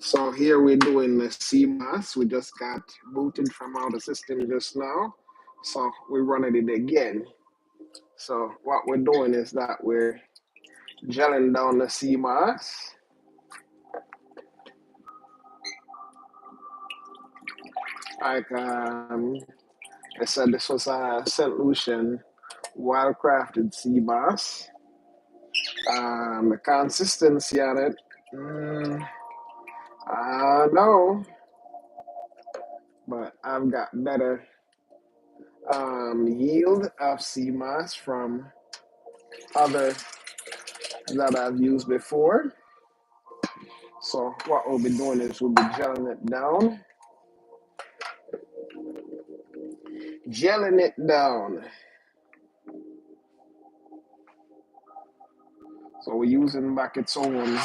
So here we're doing the CMOS. We just got booted from out the system just now. So we're running it again. So what we're doing is that we're gelling down the CMOS. Like I said, this was a St. Lucian well-crafted CMOS. The consistency on it, I don't know, but I've got better yield of CMOS from other that I've used before. So what we'll be doing is we'll be gelling it down. So we're using back its own.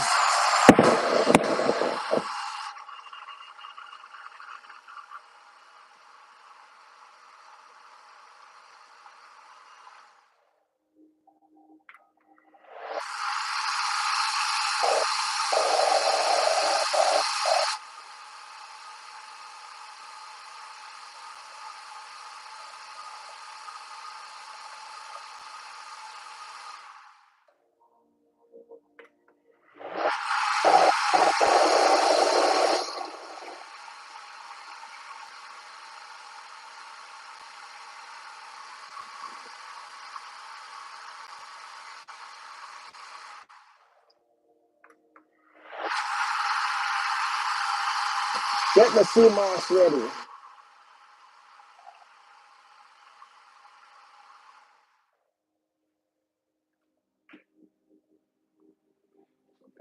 Get the CMOS ready.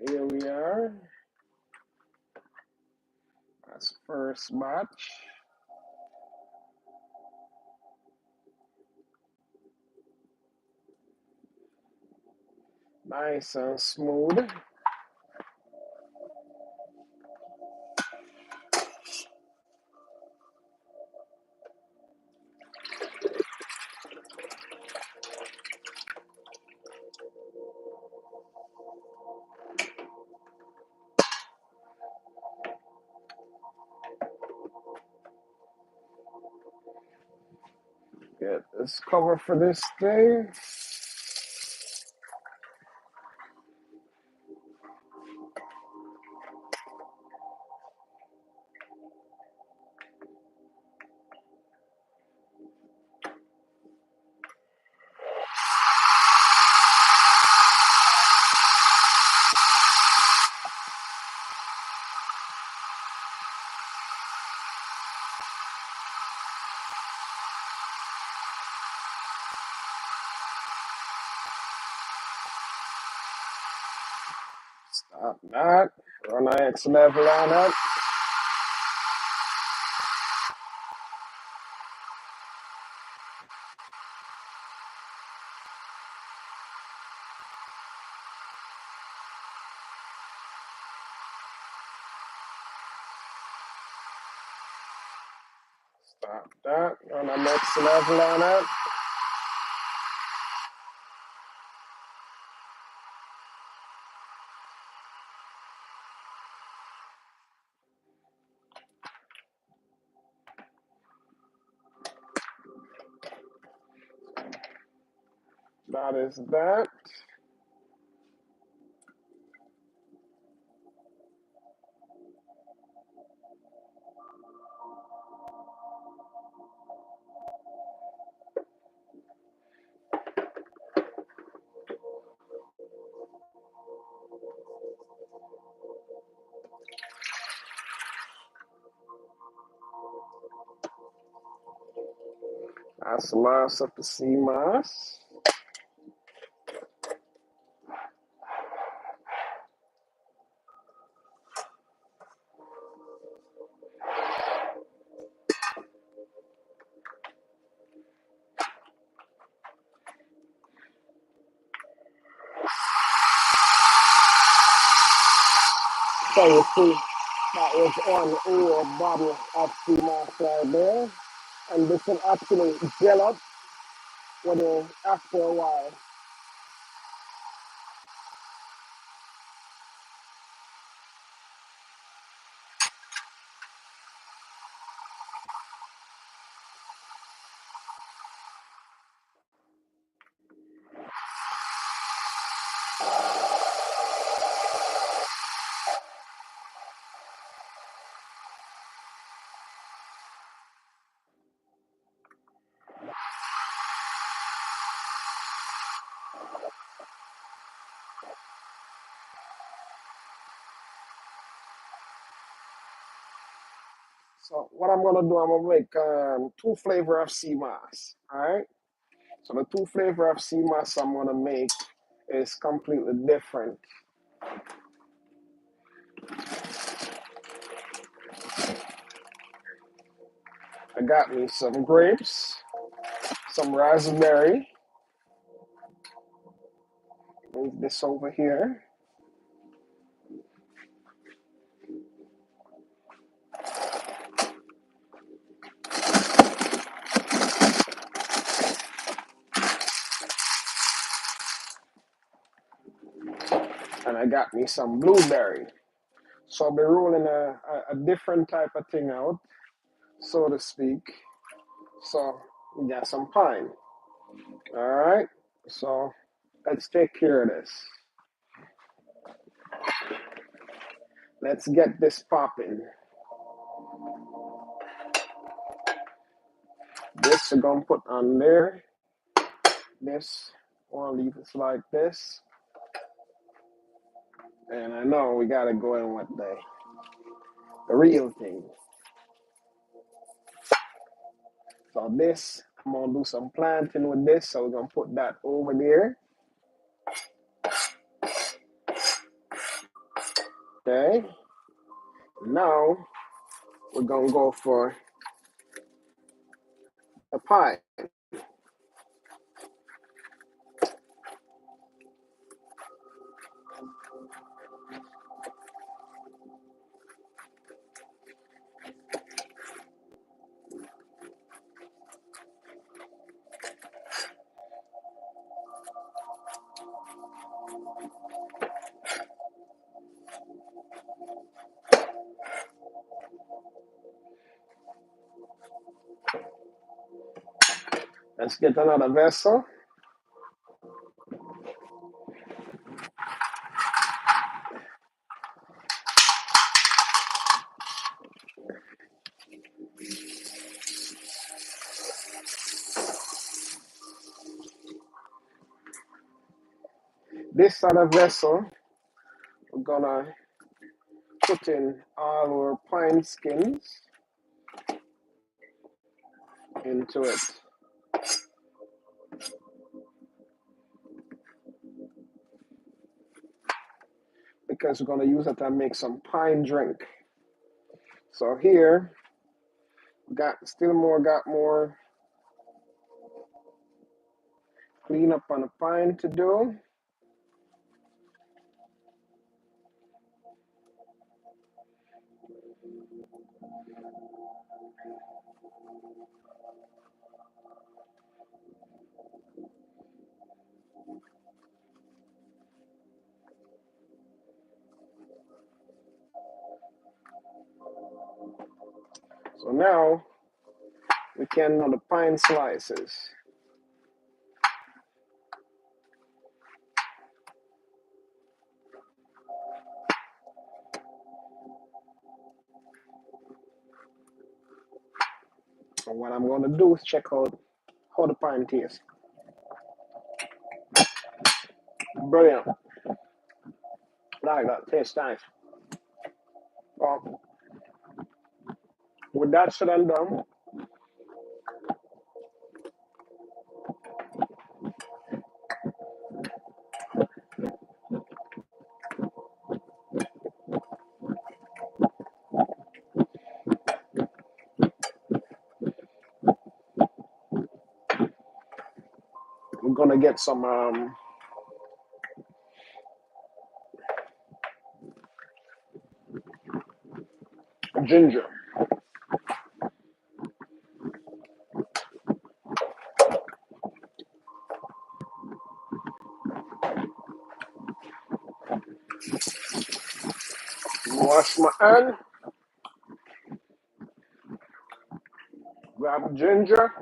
Here we are. That's first batch. Nice and smooth. Get this cover for this thing. Stop that. Run a X level on it. Stop that. Run a next level on it. That is that. That's the last of the CMOS. So you see, that was on a bottle of CMOS right there. And this will actually gel up after a while. So what I'm gonna do, I'm gonna make two flavor of sea moss. All right. So the two flavor of sea moss I'm gonna make is completely different. I got me some grapes, some raspberry. Move this over here. And I got me some blueberry. So I'll be rolling a different type of thing out, so to speak. So we got some pine. All right. So let's take care of this. Let's get this popping. This we're gonna put on there. This, I'll leave it like this. And I know we gotta go in with the real thing. So this, I'm gonna do some planting with this. So we're gonna put that over there. Okay. Now we're gonna go for a pie. Let's get another vessel. This other vessel, we're gonna put in all our pine skins into it. Because we're gonna use it to make some pine drink. So here, got more clean up on the pine to do. So now we can know the pine slices. And what I'm gonna do is check out how the pine tastes. Brilliant. Like that, tastes nice. Well, with that said and done, we're gonna get some ginger. Wash my hand, grab ginger.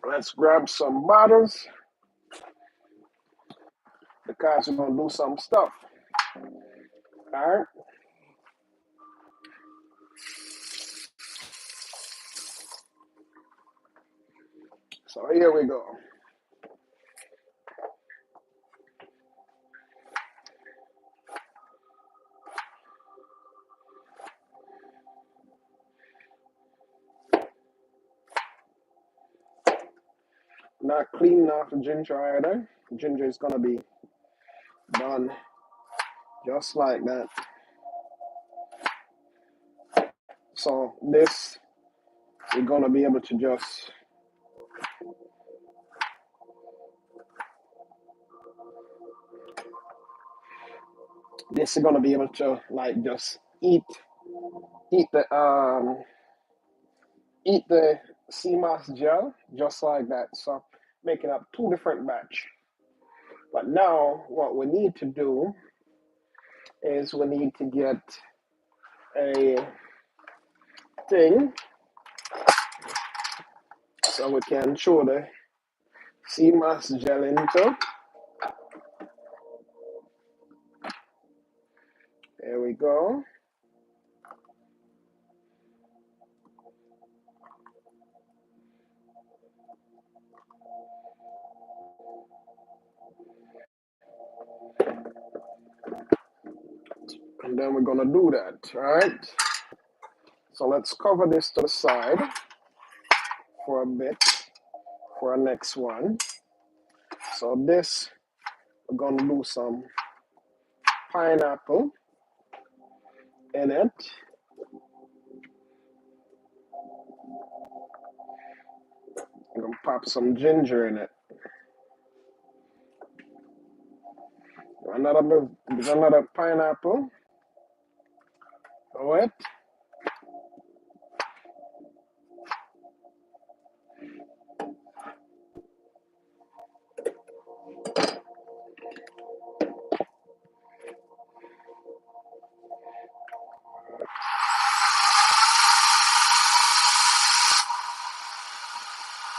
Let's grab some bottles because we're gonna do some stuff. All right. So here we go. Not cleaning off the ginger either. Ginger is gonna be done just like that. So this, we're gonna be able to just this is gonna be able to like just eat the eat the sea moss gel just like that. So making up two different batch. But now what we need to do is we need to get a thing so we can show the sea moss gel into. There we go. And then we're gonna do that, all right? So let's cover this to the side for a bit for our next one. So this, we're gonna do some pineapple in it. I'm gonna pop some ginger in it. Another pineapple. All right.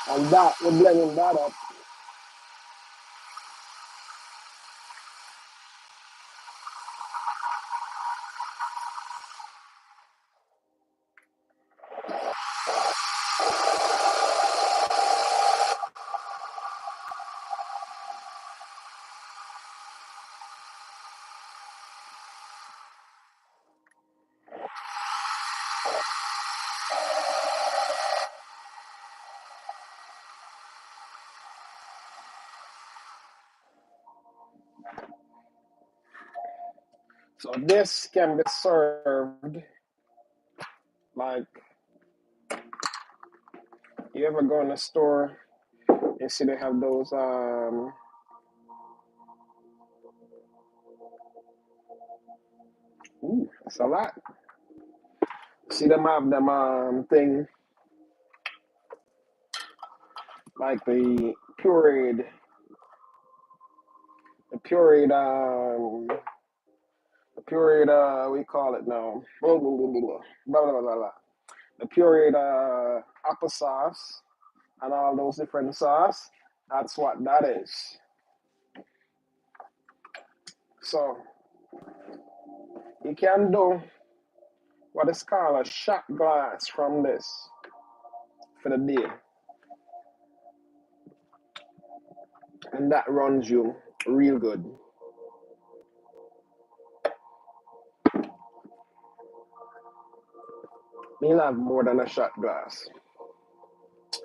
And that, we're blending that up. So this can be served like you ever go in the store, you see they have those ooh, that's a lot. See them have them thing like the pureed we call it now. Blah blah blah blah blah blah blah. Blah. The pureed applesauce and all those different sauce. That's what that is. So you can do what is called a shot glass from this for the day, and that runs you real good. You'll have more than a shot glass.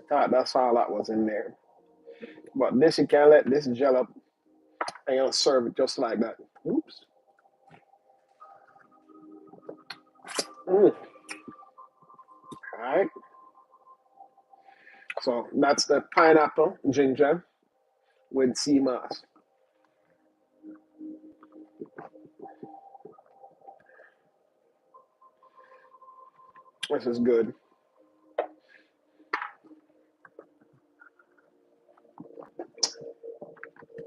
That's all that was in there. But this you can let this gel up and you'll serve it just like that. Oops. Mm. All right. So that's the pineapple ginger with sea moss. This is good.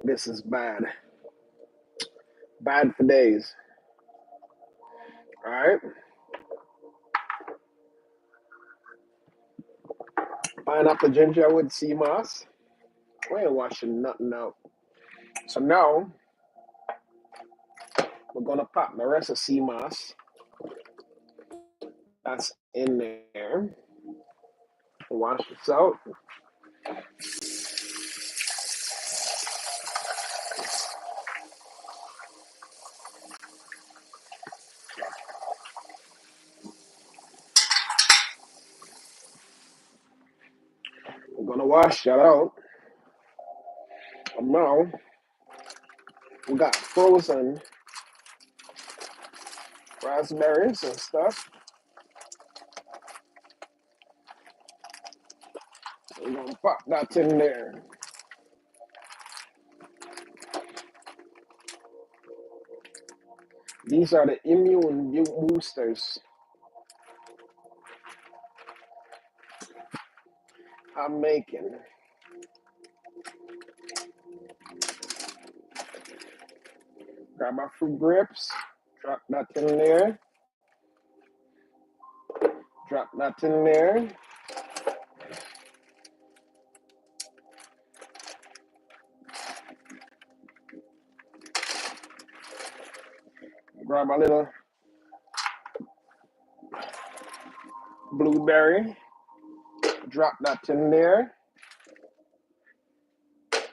This is bad. Bad for days. All right. Pineapple ginger with sea moss. We ain't washing nothing out. So now we're gonna pop the rest of sea moss that's in there. Wash this out. Gonna wash that out. And now we got frozen raspberries and stuff. We're gonna pop that in there. These are the immune boosters I'm making. Grab my fruit grips, drop that in there, drop that in there. Grab a little blueberry, drop that in there,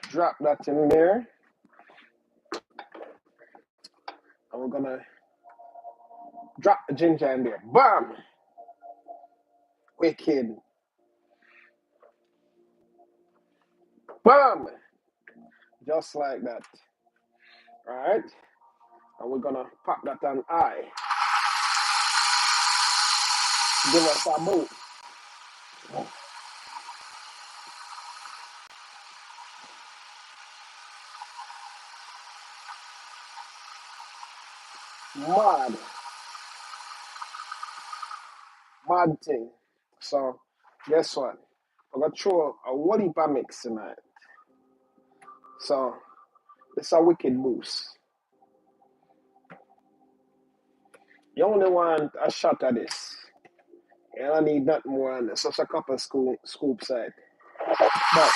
drop that in there. And we're gonna drop the ginger in there. Bam! Wicked. Bam! Just like that. Alright? And we're gonna pop that on high. Give us a move. Mad. Mad thing. So, guess what? I'm gonna throw a whole heap of mix tonight. So, it's a wicked boost. You only want a shot of this. You don't need nothing more than this. Just a couple of scoop side. But,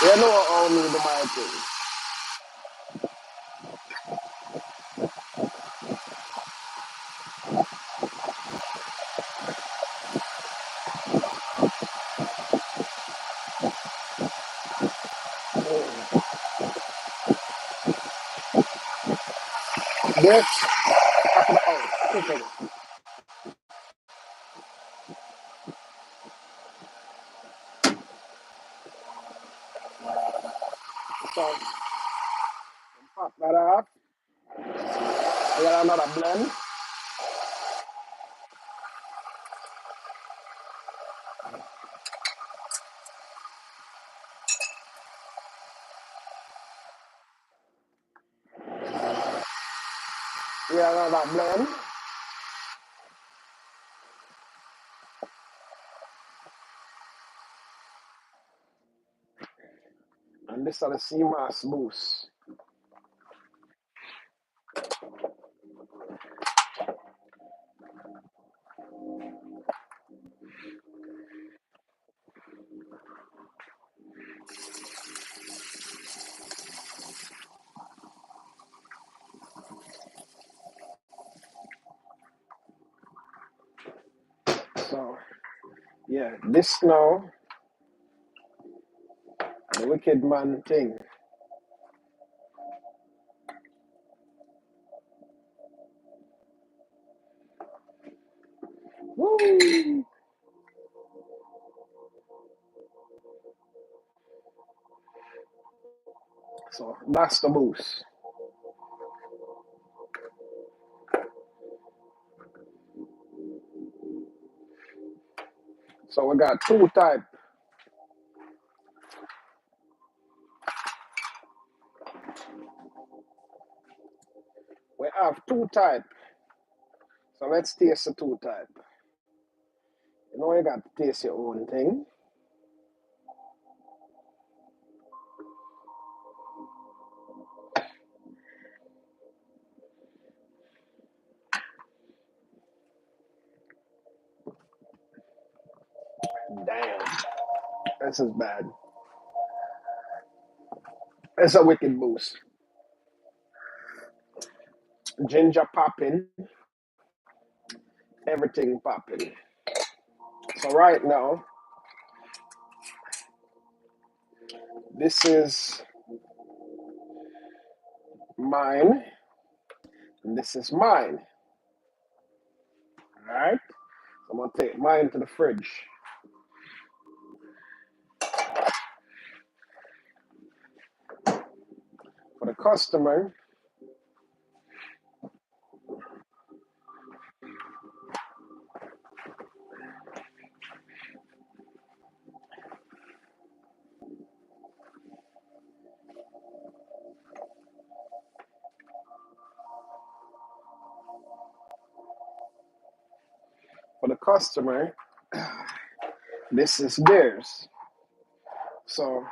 you know how me do my thing. This, top of the house. Quick. So, pop that off. I got another blend. Yeah, another blend. And this is the CMAS boost. So, yeah, this now, the wicked man thing. Woo! So, that's the boost. So, we got two type. We have two type. So, let's taste the two type. You know, you got to taste your own thing. Damn, this is bad. It's a wicked boost. Ginger popping, everything popping. So right now, this is mine, and this is mine. All right. So I'm gonna take mine to the fridge. customer, for the customer, this is theirs. So,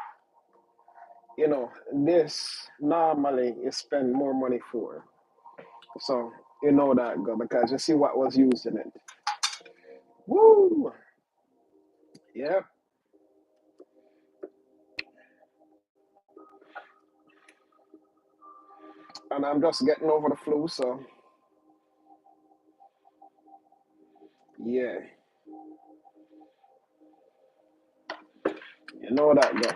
this normally you spend more money for. So, you know that go because you see what was used in it. Woo! Yep. And I'm just getting over the flu, so yeah, you know that go.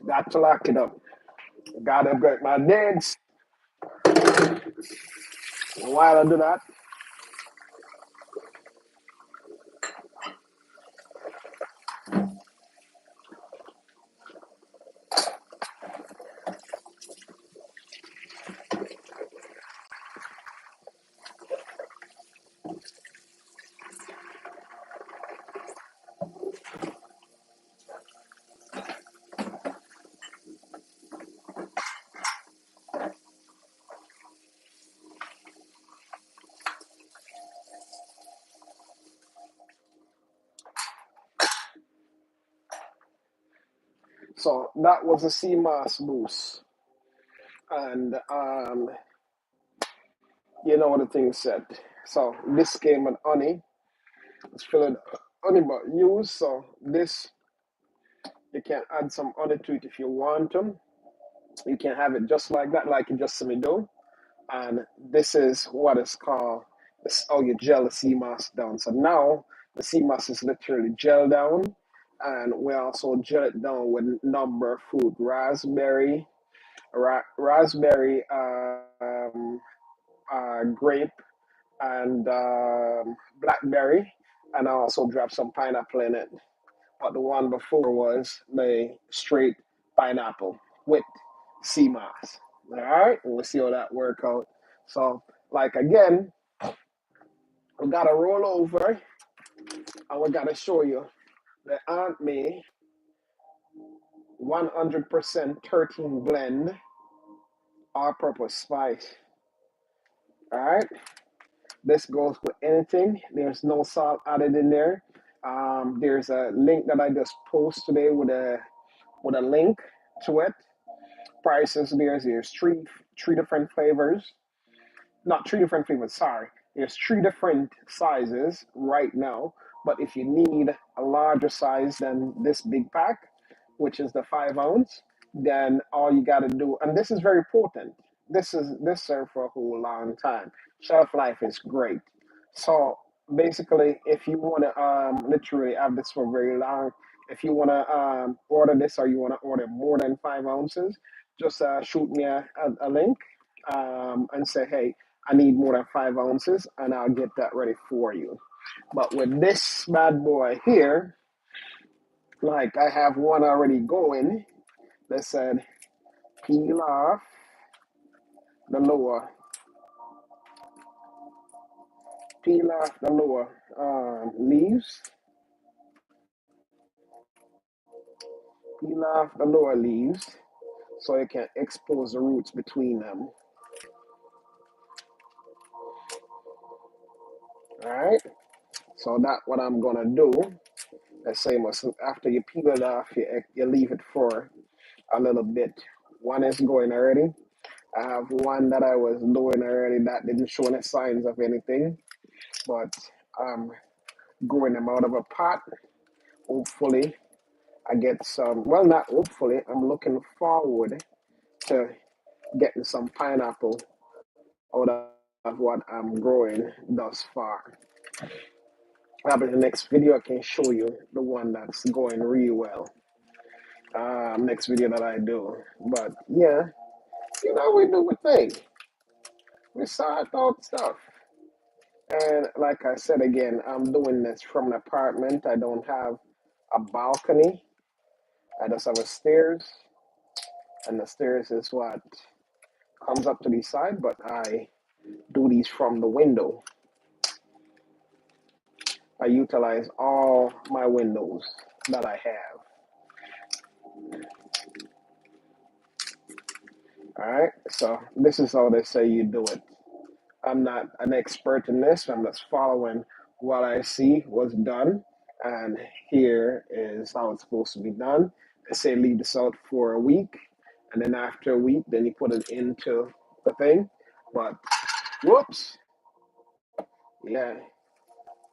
Got to lock it up. Gotta break my dads. While I do that, so that was a CMOS boost. And you know what the thing said. So this came with honey. It's filled with honey but used. So this you can add some honey to it if you want to. You can have it just like that, like you just see me do. And this is what is called this how you gel the sea moss down. So now the sea moss is literally gel down, and we also gel it down with number of fruit: raspberry, grape, and blackberry, and I also dropped some pineapple in it. But the one before was the straight pineapple with sea moss. All right, we'll see how that work out. So, like again, we gotta roll over and we gotta show you the Aunt May 100% 13 blend all-purpose spice. All right, this goes with anything. There's no salt added in there. There's a link that I just post today with a link to it. Prices there's three different flavors. Not three different flavors, sorry. There's three different sizes right now. But if you need a larger size than this big pack, which is the 5 ounce, then all you gotta do, and this is very potent. This served for a whole long time. Shelf life is great. So basically, if you wanna literally have this for very long, if you wanna order this or you wanna order more than 5 ounces, just shoot me a link and say, hey, I need more than 5 ounces, and I'll get that ready for you. But with this bad boy here, like I have one already going that said peel off the lower, peel off the lower leaves, peel off the lower leaves so you can expose the roots between them. All right, so that's what I'm gonna do. The same as after you peel it off, you leave it for a little bit. One is going already. I have one that I was doing already that didn't show any signs of anything, but I'm growing them out of a pot. Hopefully, I get some. Well, not hopefully, I'm looking forward to getting some pineapple out of what I'm growing thus far. Probably the next video I can show you the one that's going really well. Next video that I do. But yeah, we do a thing. We sort out stuff. And like I said again, I'm doing this from an apartment. I don't have a balcony. I just have a stairs. and the stairs is what comes up to the side, but I do these from the window. I utilize all my windows that I have. All right, so this is how they say you do it. I'm not an expert in this. I'm just following what I see was done, and here is how it's supposed to be done. They say leave this out for a week, and then after a week, then you put it into the thing. But whoops, yeah.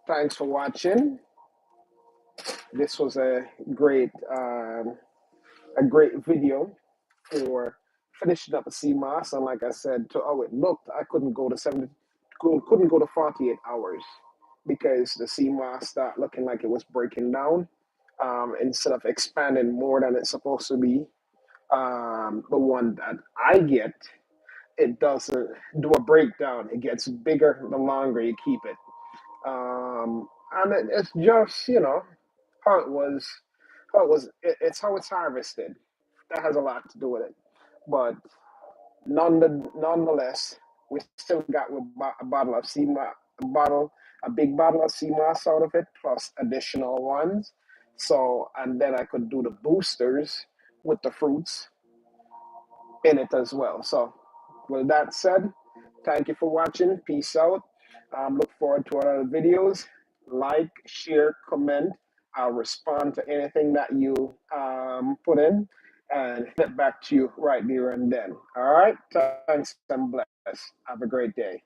Thanks for watching. This was a great video for finishing up a CMOS. And like I said, to how it looked, I couldn't go to 48 hours because the CMOS started looking like it was breaking down. Instead of expanding more than it's supposed to be, the one that I get, it doesn't do a breakdown. It gets bigger the longer you keep it. And it's just, how it was, it's how it's harvested. That has a lot to do with it. But nonetheless, we still got a bottle of a big bottle of sea moss out of it, plus additional ones. So, and then I could do the boosters with the fruits in it as well. So, with that said, thank you for watching. Peace out. Look forward to other videos. Like, share, comment. I'll respond to anything that you put in and get back to you right there and then. All right. Thanks and bless. Have a great day.